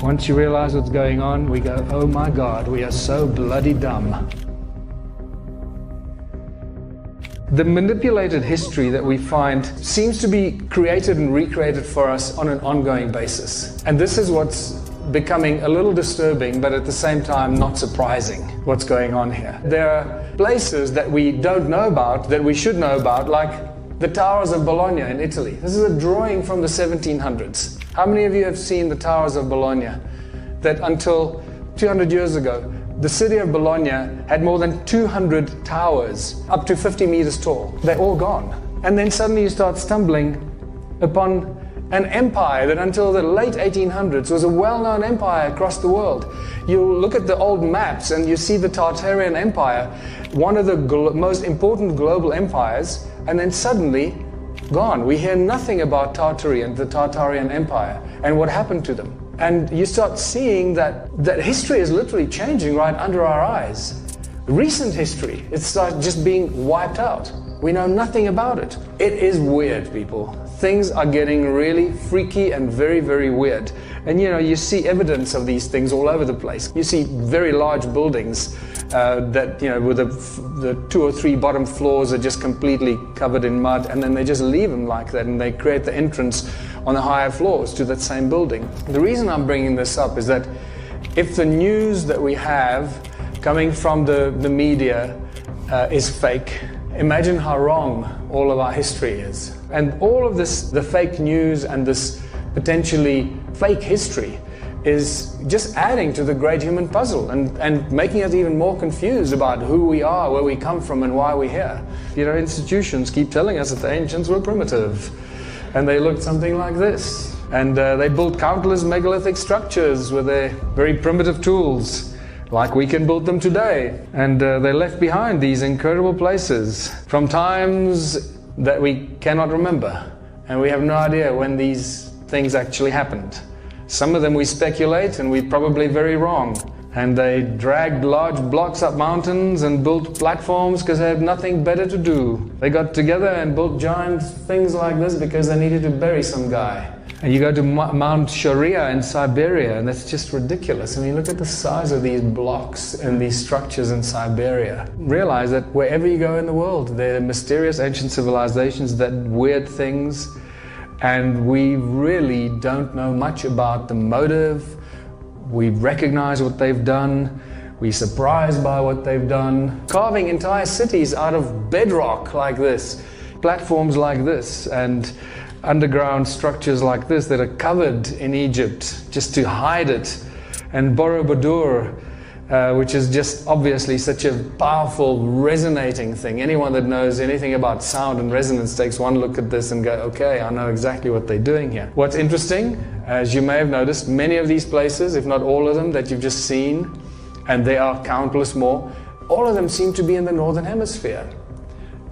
Once you realize what's going on, we go, oh my God, we are so bloody dumb. The manipulated history that we find seems to be created and recreated for us on an ongoing basis. And this is what's becoming a little disturbing, but at the same time not surprising, what's going on here. There are places that we don't know about, that we should know about, like the Towers of Bologna in Italy. This is a drawing from the 1700s. How many of you have seen the Towers of Bologna? That until 200 years ago, the city of Bologna had more than 200 towers, up to 50 meters tall. They're all gone. And then suddenly you start stumbling upon an empire that until the late 1800s was a well-known empire across the world. You look at the old maps and you see the Tartarian Empire, one of the most important global empires, and then suddenly gone. We hear nothing about Tartary and the Tartarian Empire and what happened to them. And you start seeing that history is literally changing right under our eyes. Recent history, it starts just being wiped out. We know nothing about it. It is weird, people. Things are getting really freaky and very, very weird. And you see evidence of these things all over the place. You see very large buildings that, with the 2 or 3 bottom floors are just completely covered in mud, and then they just leave them like that, and they create the entrance on the higher floors to that same building. The reason I'm bringing this up is that if the news that we have coming from the media is fake, imagine how wrong all of our history is. And all of this, the fake news and this potentially fake history, is just adding to the great human puzzle and making us even more confused about who we are, where we come from, and why we're here. Institutions keep telling us that the ancients were primitive, and they looked something like this. And they built countless megalithic structures with their very primitive tools, like we can build them today. And they left behind these incredible places from times that we cannot remember. And we have no idea when these things actually happened. Some of them we speculate, and we're probably very wrong. And they dragged large blocks up mountains and built platforms because they had nothing better to do. They got together and built giant things like this because they needed to bury some guy. And you go to Mount Sharia in Siberia, and that's just ridiculous. I mean, look at the size of these blocks and these structures in Siberia. Realize that wherever you go in the world, there are mysterious ancient civilizations that weird things, and we really don't know much about the motive. We recognize what they've done. We're surprised by what they've done. Carving entire cities out of bedrock like this, platforms like this, and underground structures like this that are covered in Egypt just to hide it. And Borobudur, which is just obviously such a powerful resonating thing. Anyone that knows anything about sound and resonance takes one look at this and go, okay, I know exactly what they're doing here. What's interesting, as you may have noticed, many of these places, if not all of them that you've just seen, and there are countless more, all of them seem to be in the Northern Hemisphere.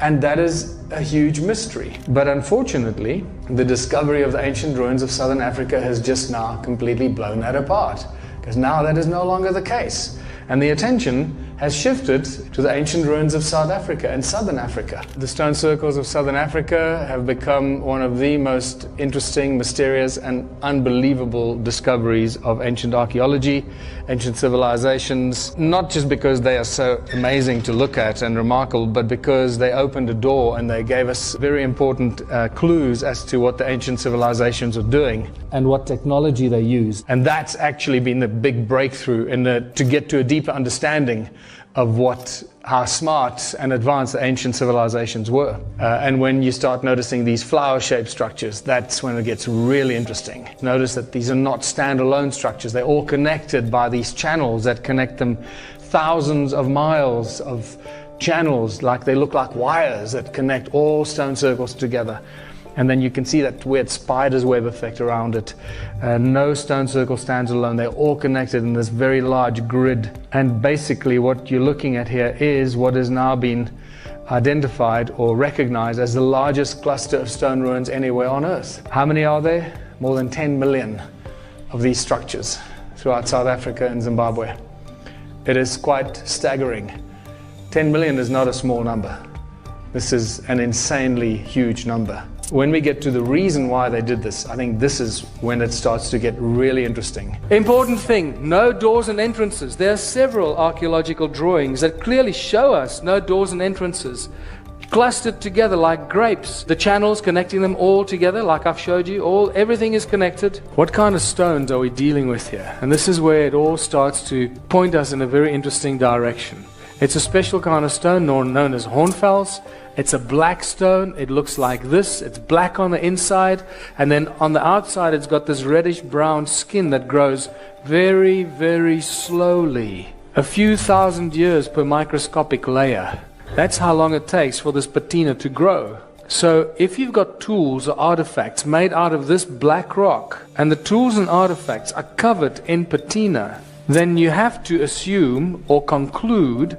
And that is a huge mystery. But unfortunately, the discovery of the ancient ruins of Southern Africa has just now completely blown that apart, because now that is no longer the case. And the attention has shifted to the ancient ruins of South Africa and Southern Africa. The stone circles of Southern Africa have become one of the most interesting, mysterious, and unbelievable discoveries of ancient archaeology, ancient civilizations, not just because they are so amazing to look at and remarkable, but because they opened a door and they gave us very important clues as to what the ancient civilizations were doing and what technology they used. And that's actually been the big breakthrough to get to a deeper understanding of how smart and advanced the ancient civilizations were. And when you start noticing these flower-shaped structures, that's when it gets really interesting. Notice that these are not standalone structures. They're all connected by these channels that connect them, thousands of miles of channels, like they look like wires that connect all stone circles together. And then you can see that weird spider's web effect around it. No stone circle stands alone. They're all connected in this very large grid. And basically what you're looking at here is what has now been identified or recognized as the largest cluster of stone ruins anywhere on Earth. How many are there? More than 10 million of these structures throughout South Africa and Zimbabwe. It is quite staggering. 10 million is not a small number. This is an insanely huge number. when we get to the reason why they did this, I think this is when it starts to get really interesting. Important thing, no doors and entrances. There are several archaeological drawings that clearly show us no doors and entrances, clustered together like grapes. The channels connecting them all together, like I've showed you, everything is connected. What kind of stones are we dealing with here? And this is where it all starts to point us in a very interesting direction. It's a special kind of stone known as hornfels. It's a black stone. It looks like this. It's black on the inside, and then on the outside it's got this reddish brown skin that grows very, very slowly. A few thousand years per microscopic layer. That's how long it takes for this patina to grow. So if you've got tools or artifacts made out of this black rock, and the tools and artifacts are covered in patina, then you have to assume or conclude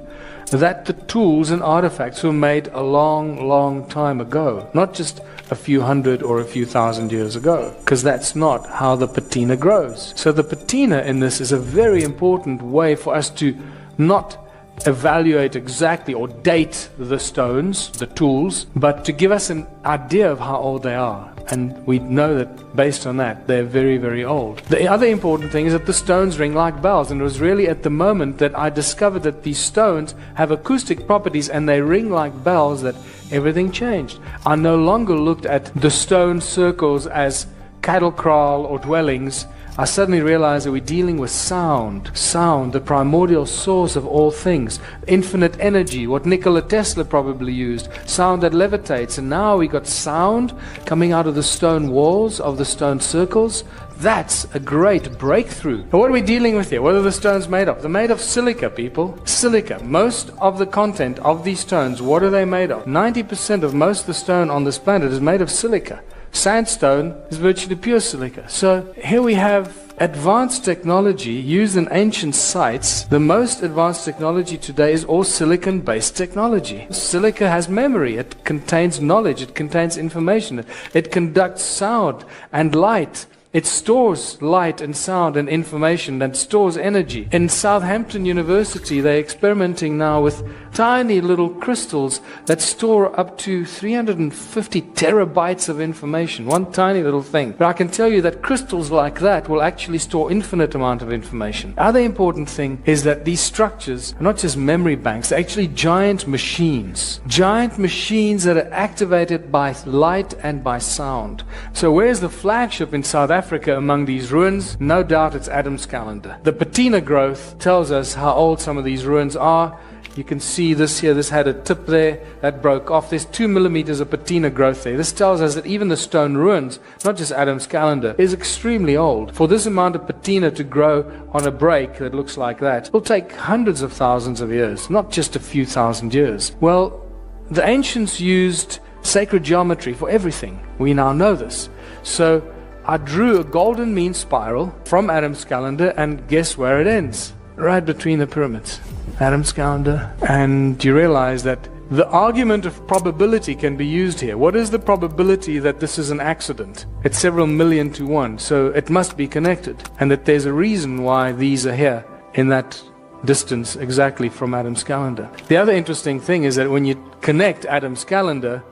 that the tools and artifacts were made a long, long time ago, not just a few hundred or a few thousand years ago, because that's not how the patina grows. So the patina in this is a very important way for us to not evaluate exactly or date the stones, the tools, but to give us an idea of how old they are. And we know that based on that, they're very, very old. The other important thing is that the stones ring like bells, and it was really at the moment that I discovered that these stones have acoustic properties and they ring like bells that everything changed. I no longer looked at the stone circles as cattle kraal or dwellings. I suddenly realized that we're dealing with sound. Sound, the primordial source of all things. Infinite energy, what Nikola Tesla probably used. Sound that levitates. And now we got sound coming out of the stone walls, of the stone circles. That's a great breakthrough. But what are we dealing with here? What are the stones made of? They're made of silica, people. Silica. Most of the content of these stones, what are they made of? 90% of most of the stone on this planet is made of silica. Sandstone is virtually pure silica. So here we have advanced technology used in ancient sites. The most advanced technology today is all silicon-based technology. Silica has memory. It contains knowledge. It contains information. It conducts sound and light. It stores light and sound and information and stores energy. In Southampton University, they're experimenting now with tiny little crystals that store up to 350 terabytes of information. One tiny little thing. But I can tell you that crystals like that will actually store infinite amount of information. Other important thing is that these structures are not just memory banks, they're actually giant machines. Giant machines that are activated by light and by sound. So where's the flagship in South Africa among these ruins? No doubt it's Adam's calendar. The patina growth tells us how old some of these ruins are. You can see this here, this had a tip there that broke off. There's 2 millimeters of patina growth there. This tells us that even the stone ruins, not just Adam's calendar, is extremely old. For this amount of patina to grow on a break that looks like that, will take hundreds of thousands of years, not just a few thousand years. Well, the ancients used sacred geometry for everything. We now know this. So I drew a golden mean spiral from Adam's calendar, and guess where it ends? Right between the pyramids. Adam's calendar. And you realize that the argument of probability can be used here. What is the probability that this is an accident? It's several million to one, so it must be connected. And that there's a reason why these are here in that distance exactly from Adam's calendar. The other interesting thing is that when you connect Adam's calendar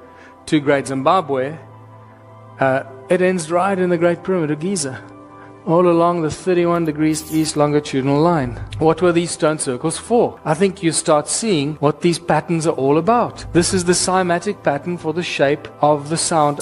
to Great Zimbabwe, it ends right in the Great Pyramid of Giza, all along the 31 degrees east longitudinal line. What were these stone circles for? I think you start seeing what these patterns are all about. This is the cymatic pattern for the shape of the sound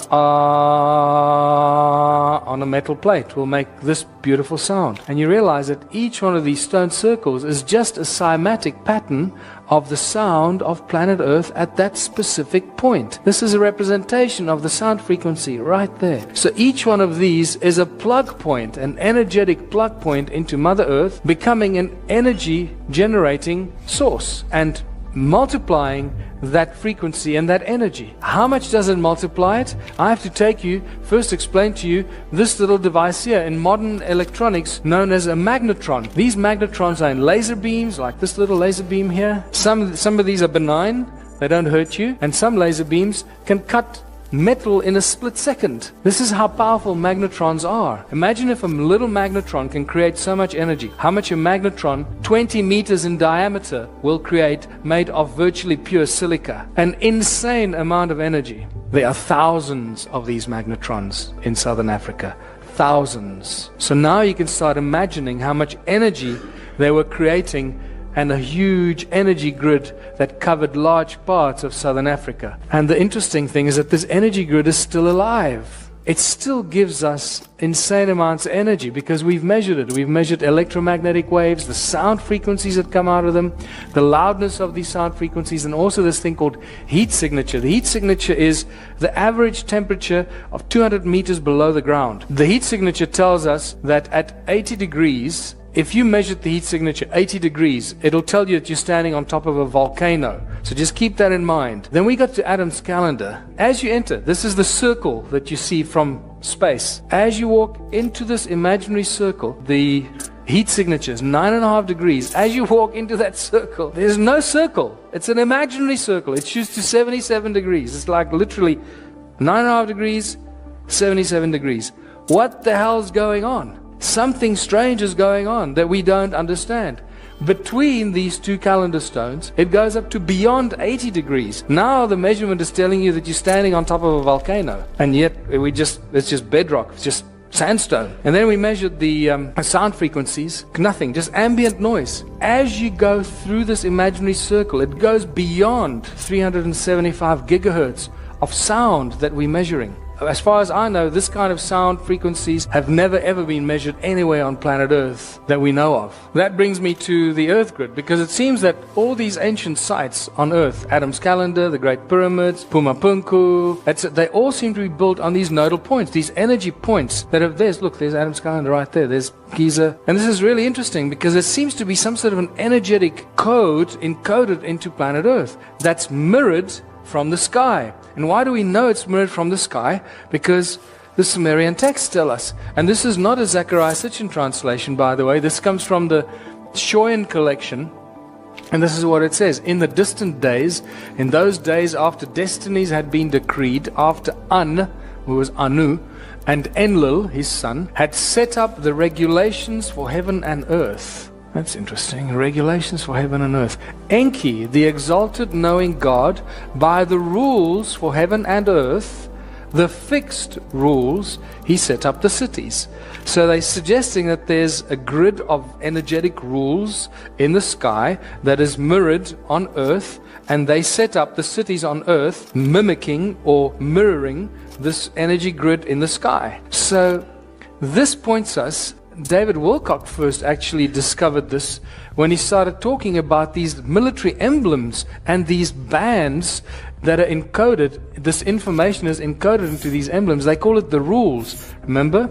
on a metal plate will make this beautiful sound. And you realize that each one of these stone circles is just a cymatic pattern of the sound of planet Earth at that specific point. This is a representation of the sound frequency right there. So each one of these is a plug point, an energetic plug point into Mother Earth, becoming an energy generating source and multiplying that frequency and that energy. How much does it multiply it? I have to first explain to you this little device here in modern electronics known as a magnetron. These magnetrons are in laser beams, like this little laser beam here. Some of these are benign, they don't hurt you, and some laser beams can cut metal in a split second. This is how powerful magnetrons are. Imagine if a little magnetron can create so much energy. How much a magnetron 20 meters in diameter will create, made of virtually pure silica. An insane amount of energy. There are thousands of these magnetrons in southern Africa. Thousands. So now you can start imagining how much energy they were creating, and a huge energy grid that covered large parts of southern Africa. And the interesting thing is that this energy grid is still alive. It still gives us insane amounts of energy because we've measured it. We've measured electromagnetic waves, the sound frequencies that come out of them, the loudness of these sound frequencies, and also this thing called heat signature. The heat signature is the average temperature of 200 meters below the ground. The heat signature tells us that at 80 degrees, if you measured the heat signature 80 degrees, it'll tell you that you're standing on top of a volcano. So just keep that in mind. Then we got to Adam's calendar. As you enter, this is the circle that you see from space. As you walk into this imaginary circle, the heat signature is 9.5 degrees. As you walk into that circle, there's no circle. It's an imaginary circle. It shoots to 77 degrees. It's like literally 9.5 degrees, 77 degrees. What the hell's going on? Something strange is going on that we don't understand. Between these two calendar stones, it goes up to beyond 80 degrees. Now the measurement is telling you that you're standing on top of a volcano, and yet it's just bedrock, it's just sandstone. And then we measured the sound frequencies, nothing, just ambient noise. As you go through this imaginary circle, it goes beyond 375 gigahertz of sound that we're measuring. As far as I know, this kind of sound frequencies have never ever been measured anywhere on planet Earth that we know of. That brings me to the Earth grid, because it seems that all these ancient sites on Earth, Adam's calendar, the Great Pyramids, Pumapunku, they all seem to be built on these nodal points, these energy points that have there's Adam's calendar right there, there's Giza. And this is really interesting because there seems to be some sort of an energetic code encoded into planet Earth that's mirrored from the sky. And why do we know it's mirrored from the sky? Because the Sumerian texts tell us. And this is not a Zechariah Sitchin translation, by the way. This comes from the Shoyan collection. And this is what it says. In the distant days, in those days after destinies had been decreed, after An, who was Anu, and Enlil, his son, had set up the regulations for heaven and earth. That's interesting. Regulations for heaven and earth. Enki, the exalted knowing God, by the rules for heaven and earth, the fixed rules, he set up the cities. So they're suggesting that there's a grid of energetic rules in the sky that is mirrored on earth, and they set up the cities on earth mimicking or mirroring this energy grid in the sky. So this points us, David Wilcock first actually discovered this when he started talking about these military emblems and these bands that are encoded. This information is encoded into these emblems. They call it the rules. Remember?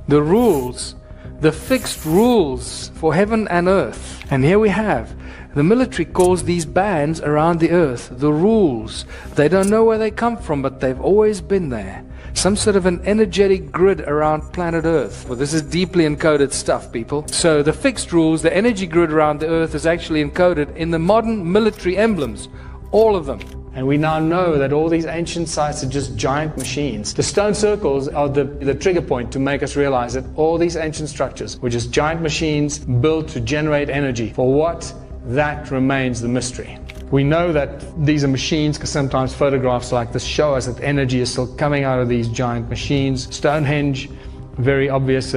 The rules. The fixed rules for heaven and earth. And here we have. The military calls these bands around the earth the rules. They don't know where they come from, but they've always been there. Some sort of an energetic grid around planet Earth. Well, this is deeply encoded stuff, people. So the fixed rules, the energy grid around the Earth is actually encoded in the modern military emblems. All of them. And we now know that all these ancient sites are just giant machines. The stone circles are the trigger point to make us realize that all these ancient structures were just giant machines built to generate energy. For what? That remains the mystery. We know that these are machines because sometimes photographs like this show us that energy is still coming out of these giant machines. Stonehenge, very obvious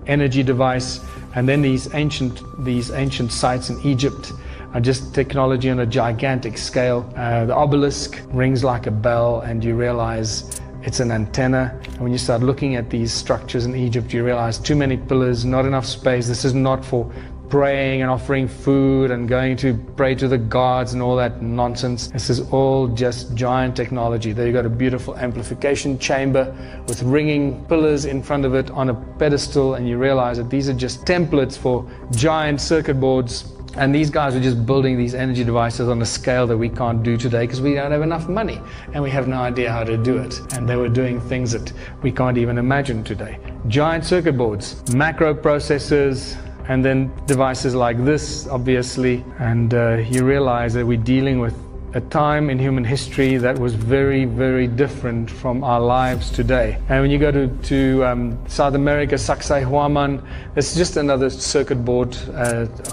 energy device. And then these ancient sites in Egypt are just technology on a gigantic scale. The obelisk rings like a bell, and you realize it's an antenna. And when you start looking at these structures in Egypt, you realize too many pillars, not enough space. This is not for praying and offering food and going to pray to the gods and all that nonsense. This is all just giant technology. There you got a beautiful amplification chamber with ringing pillars in front of it on a pedestal, and you realize that these are just templates for giant circuit boards. And these guys are just building these energy devices on a scale that we can't do today because we don't have enough money and we have no idea how to do it. And they were doing things that we can't even imagine today. Giant circuit boards, macro processors, and then devices like this, obviously. And you realize that we're dealing with a time in human history that was very, very different from our lives today. And when you go to South America, Sacsayhuaman, it's just another circuit board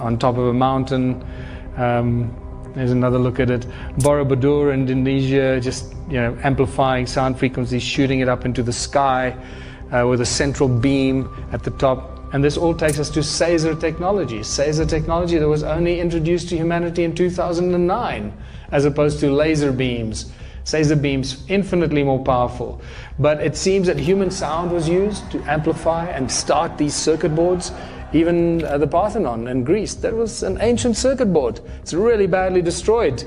on top of a mountain. There's another look at it. Borobudur, Indonesia, just amplifying sound frequencies, shooting it up into the sky with a central beam at the top. And this all takes us to Caesar technology. Caesar technology that was only introduced to humanity in 2009, as opposed to laser beams. Caesar beams, infinitely more powerful. But it seems that human sound was used to amplify and start these circuit boards. Even the Parthenon in Greece, that was an ancient circuit board. It's really badly destroyed.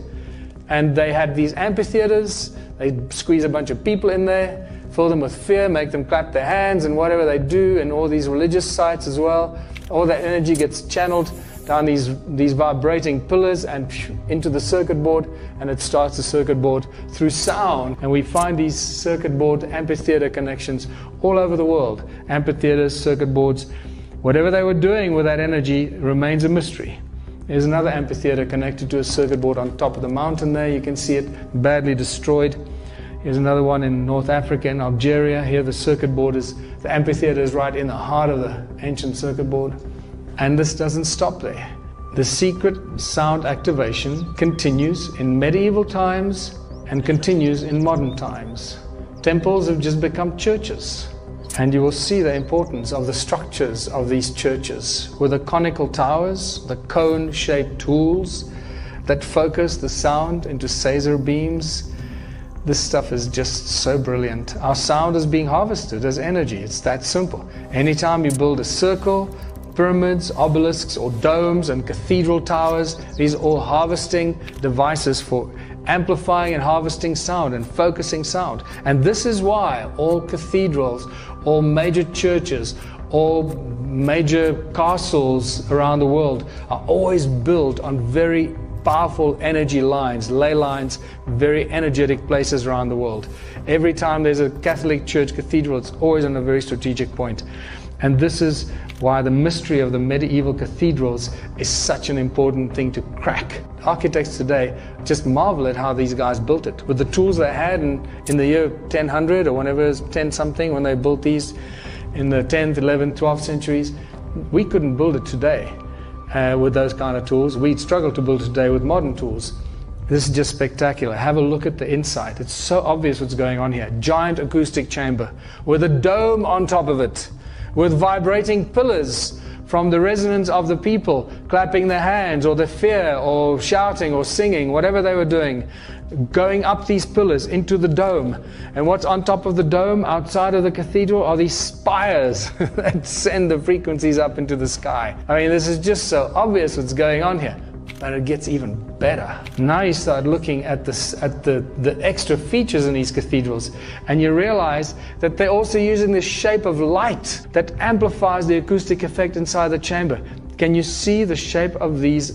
And they had these amphitheaters. They'd squeeze a bunch of people in there, fill them with fear, make them clap their hands and whatever they do, and all these religious sites as well. All that energy gets channeled down these vibrating pillars and into the circuit board, and it starts the circuit board through sound. And we find these circuit board amphitheater connections all over the world. Amphitheaters, circuit boards, whatever they were doing with that energy remains a mystery. There's another amphitheater connected to a circuit board on top of the mountain there. You can see it badly destroyed. Here's another one in North Africa, in Algeria. Here the amphitheater is right in the heart of the ancient circuit board. And this doesn't stop there. The secret sound activation continues in medieval times and continues in modern times. Temples have just become churches. And you will see the importance of the structures of these churches with the conical towers, the cone-shaped tools that focus the sound into Caesar beams. This stuff is just so brilliant. Our sound is being harvested as energy. It's that simple. Anytime you build a circle, pyramids, obelisks, or domes and cathedral towers, these are all harvesting devices for amplifying and harvesting sound and focusing sound. And this is why all cathedrals, all major churches, all major castles around the world are always built on very powerful energy lines, ley lines, very energetic places around the world. Every time there's a Catholic church cathedral, it's always on a very strategic point. And this is why the mystery of the medieval cathedrals is such an important thing to crack. Architects today just marvel at how these guys built it. With the tools they had in the year 1000 or whenever it was 10 something, when they built these in the 10th, 11th, 12th centuries, we couldn't build it today with those kind of tools. We'd struggle to build it today with modern tools. This is just spectacular. Have a look at the inside. It's so obvious what's going on here. Giant acoustic chamber with a dome on top of it, with vibrating pillars from the resonance of the people clapping their hands or the fear or shouting or singing, whatever they were doing, going up these pillars into the dome. And what's on top of the dome outside of the cathedral are these spires that send the frequencies up into the sky. I mean, this is just so obvious what's going on here. But it gets even better. Now you start looking at the extra features in these cathedrals, and you realize that they're also using the shape of light that amplifies the acoustic effect inside the chamber. Can you see the shape of these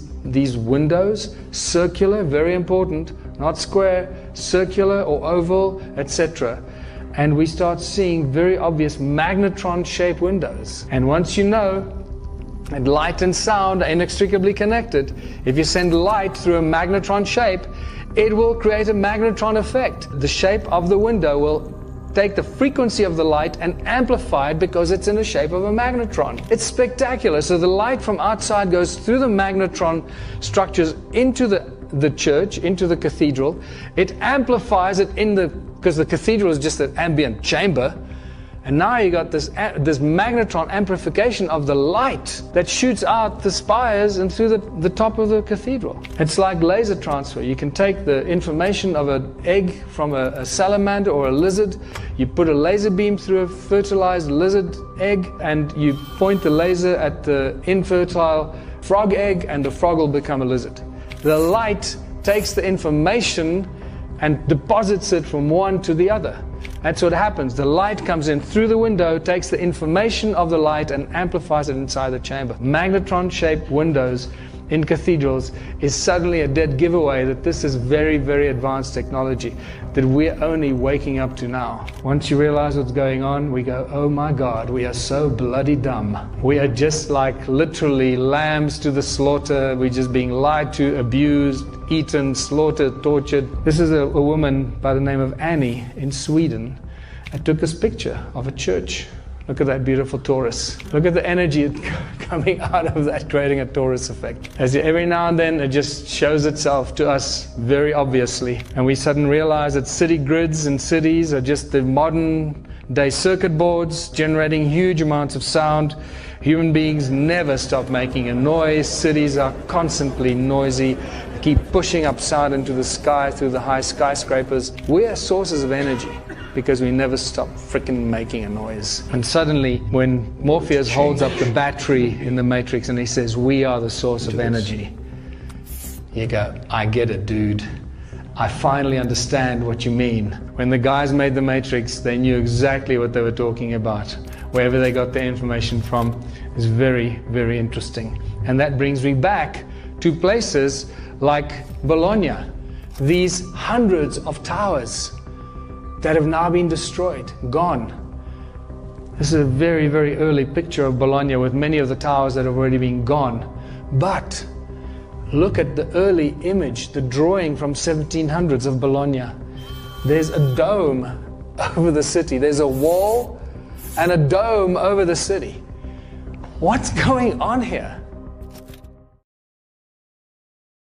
windows? Circular, very important, not square, circular or oval, etc. And we start seeing very obvious magnetron-shaped windows. And once you know and light and sound are inextricably connected, if you send light through a magnetron shape, it will create a magnetron effect. The shape of the window will take the frequency of the light and amplify it because it's in the shape of a magnetron. It's spectacular. So the light from outside goes through the magnetron structures into the church, into the cathedral. It amplifies it because the cathedral is just an ambient chamber. And now you got this magnetron amplification of the light that shoots out the spires and through the top of the cathedral. It's like laser transfer. You can take the information of an egg from a salamander or a lizard, you put a laser beam through a fertilized lizard egg, and you point the laser at the infertile frog egg, and the frog will become a lizard. The light takes the information and deposits it from one to the other. That's what happens. The light comes in through the window, takes the information of the light and amplifies it inside the chamber. Magnetron-shaped windows in cathedrals is suddenly a dead giveaway that this is very, very advanced technology that we're only waking up to now. Once you realize what's going on, we go, oh my God, we are so bloody dumb. We are just like literally lambs to the slaughter. We're just being lied to, abused, eaten, slaughtered, tortured. This is a woman by the name of Annie in Sweden that took this picture of a church. Look at that beautiful torus. Look at the energy coming out of that, creating a torus effect. As every now and then it just shows itself to us very obviously. And we suddenly realize that city grids and cities are just the modern day circuit boards generating huge amounts of sound. Human beings never stop making a noise. Cities are constantly noisy. They keep pushing up sound into the sky through the high skyscrapers. We are sources of energy because we never stop freaking making a noise. And suddenly, when Morpheus holds up the battery in the Matrix and he says, we are the source of energy, you go, I get it, dude. I finally understand what you mean. When the guys made the Matrix, they knew exactly what they were talking about. Wherever they got their information from is very, very interesting. And that brings me back to places like Bologna. These hundreds of towers that have now been destroyed, gone. This is a very, very early picture of Bologna with many of the towers that have already been gone. But look at the early image, the drawing from 1700s of Bologna. There's a dome over the city. There's a wall and a dome over the city. What's going on here?